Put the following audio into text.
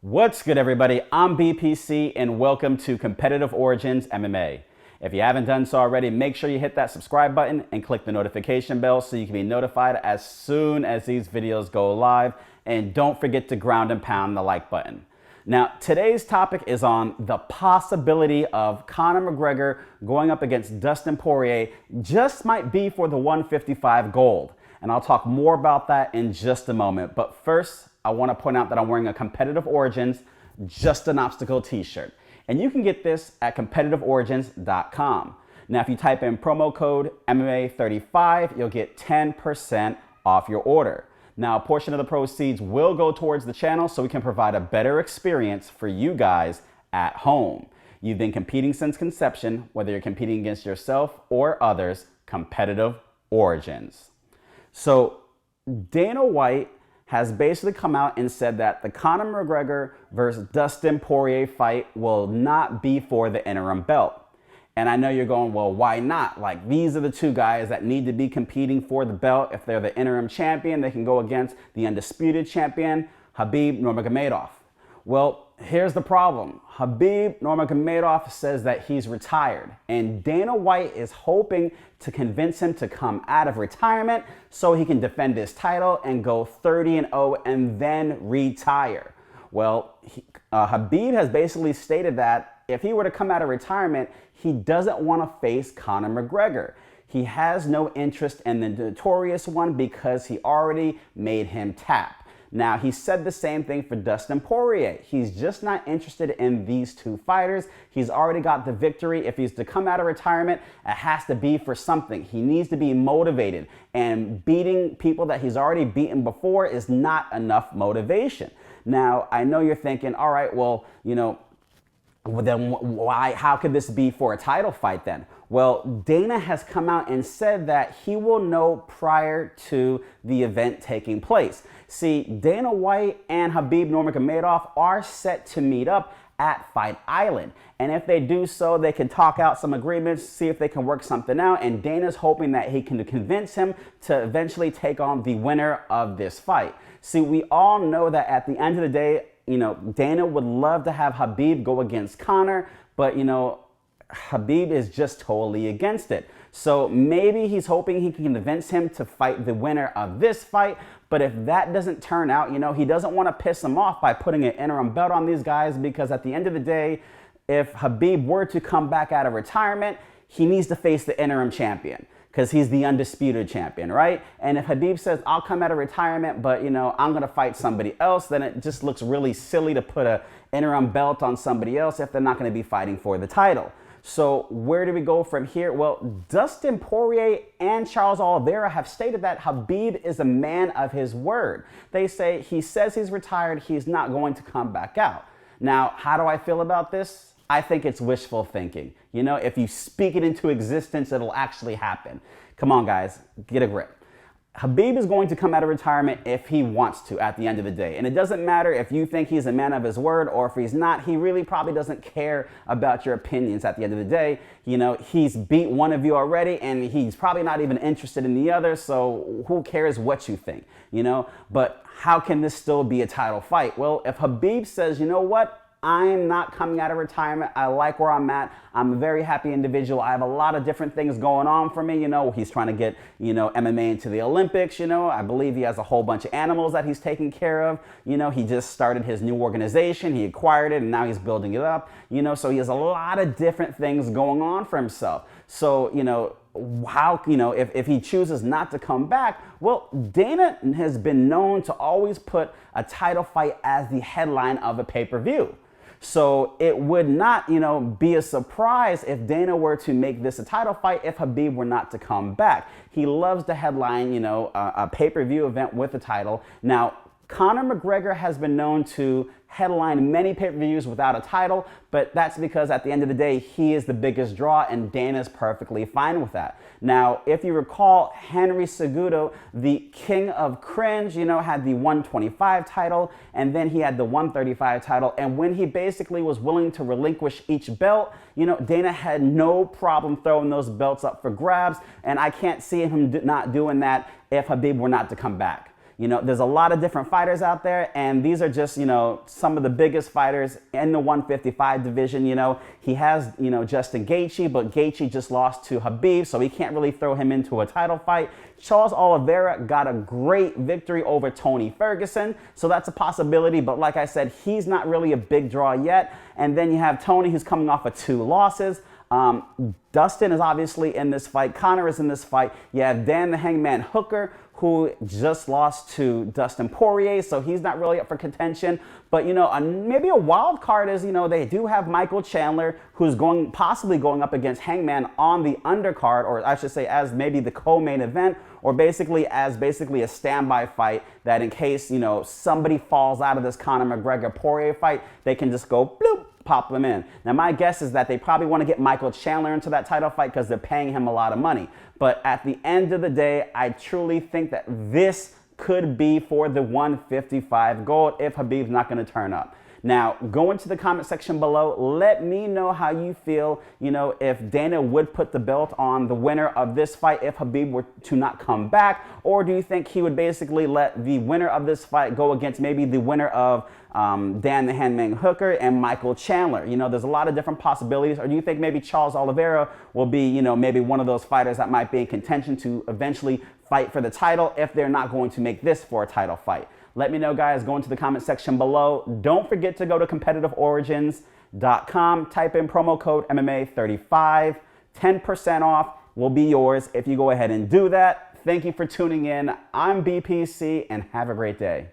What's good, everybody? I'm BPC and welcome to Competitive Origins MMA. If you haven't done so already, make sure you hit that subscribe button and click the notification bell so you can be notified as soon as these videos go live. And don't forget to ground and pound the like button. Now, today's topic is on the possibility of Conor McGregor going up against Dustin Poirier just might be for the 155 gold. And I'll talk more about that in just a moment. But first, I want to point out that I'm wearing a Competitive Origins Just an Obstacle t-shirt. And you can get this at competitiveorigins.com. Now, if you type in promo code MMA35, you'll get 10% off your order. Now, a portion of the proceeds will go towards the channel so we can provide a better experience for you guys at home. You've been competing since conception, whether you're competing against yourself or others. Competitive Origins. So Dana White has basically come out and said that the Conor McGregor versus Dustin Poirier fight will not be for the interim belt. And I know you're going, well, why not? Like, these are the two guys that need to be competing for the belt. If they're the interim champion, they can go against the undisputed champion, Khabib Nurmagomedov. Well, here's the problem. Khabib Nurmagomedov says that he's retired, and Dana White is hoping to convince him to come out of retirement so he can defend his title and go 30-0 and then retire. Well, Khabib has basically stated that if he were to come out of retirement, he doesn't want to face Conor McGregor. He has no interest in the Notorious one because he already made him tap. Now, he said the same thing for Dustin Poirier. He's just not interested in these two fighters. He's already got the victory. If he's to come out of retirement, it has to be for something. He needs to be motivated. And beating people that he's already beaten before is not enough motivation. Now, I know you're thinking, all right, well, then why? How could this be for a title fight then? Well, Dana has come out and said that he will know prior to the event taking place. See, Dana White and Khabib Nurmagomedov are set to meet up at Fight Island. And if they do so, they can talk out some agreements, see if they can work something out. And Dana's hoping that he can convince him to eventually take on the winner of this fight. See, we all know that at the end of the day, Dana would love to have Khabib go against Conor, but, Khabib is just totally against it. So maybe he's hoping he can convince him to fight the winner of this fight. But if that doesn't turn out, he doesn't want to piss him off by putting an interim belt on these guys, because at the end of the day, if Khabib were to come back out of retirement, he needs to face the interim champion, because he's the undisputed champion, right? And if Khabib says, I'll come out of retirement, but, I'm going to fight somebody else, then it just looks really silly to put an interim belt on somebody else if they're not going to be fighting for the title. So where do we go from here? Well, Dustin Poirier and Charles Oliveira have stated that Khabib is a man of his word. They say he says he's retired, he's not going to come back out. Now, how do I feel about this? I think it's wishful thinking. If you speak it into existence, it'll actually happen. Come on, guys, get a grip. Khabib is going to come out of retirement if he wants to at the end of the day. And it doesn't matter if you think he's a man of his word or if he's not. He really probably doesn't care about your opinions at the end of the day. He's beat one of you already, and he's probably not even interested in the other. So who cares what you think, But how can this still be a title fight? Well, if Khabib says, you know what? I'm not coming out of retirement. I like where I'm at. I'm a very happy individual. I have a lot of different things going on for me. He's trying to get, MMA into the Olympics. I believe he has a whole bunch of animals that he's taking care of. He just started his new organization. He acquired it, and now he's building it up. So he has a lot of different things going on for himself. So, how, if he chooses not to come back, well, Dana has been known to always put a title fight as the headline of a pay-per-view. So it would not, be a surprise if Dana were to make this a title fight if Khabib were not to come back. He loves to headline, a pay-per-view event with a title. Now, Conor McGregor has been known to headline many pay-per-views without a title, but that's because at the end of the day, he is the biggest draw, and Dana's perfectly fine with that. Now, if you recall, Henry Cejudo, the king of cringe, had the 125 title, and then he had the 135 title, and when he basically was willing to relinquish each belt, Dana had no problem throwing those belts up for grabs, and I can't see him not doing that if Khabib were not to come back. You know, there's a lot of different fighters out there, and these are just, you know, some of the biggest fighters in the 155 division. You know, he has, you know, Justin Gaethje, but Gaethje just lost to Khabib, so he can't really throw him into a title fight. Charles Oliveira got a great victory over Tony Ferguson, so that's a possibility, but like I said, he's not really a big draw yet. And then you have Tony, who's coming off of 2 losses. Dustin is obviously in this fight. Conor is in this fight. You have Dan the Hangman Hooker, who just lost to Dustin Poirier, so he's not really up for contention. But, you know, maybe a wild card is, you know, they do have Michael Chandler, who's possibly going up against Hangman on the undercard, or I should say as maybe the co-main event, or basically as a standby fight that in case, you know, somebody falls out of this Conor McGregor Poirier fight, they can just go bloop, pop them in. Now, my guess is that they probably want to get Michael Chandler into that title fight because they're paying him a lot of money. But at the end of the day, I truly think that this could be for the 155 gold if Khabib's not going to turn up. Now, go into the comment section below. Let me know how you feel, you know, if Dana would put the belt on the winner of this fight if Khabib were to not come back, or do you think he would basically let the winner of this fight go against maybe the winner of Dan the Hangman Hooker and Michael Chandler? You know, there's a lot of different possibilities. Or do you think maybe Charles Oliveira will be, you know, maybe one of those fighters that might be in contention to eventually fight for the title if they're not going to make this for a title fight? Let me know, guys. Go into the comment section below. Don't forget to go to competitiveorigins.com. Type in promo code MMA35. 10% off will be yours if you go ahead and do that. Thank you for tuning in. I'm BPC, and have a great day.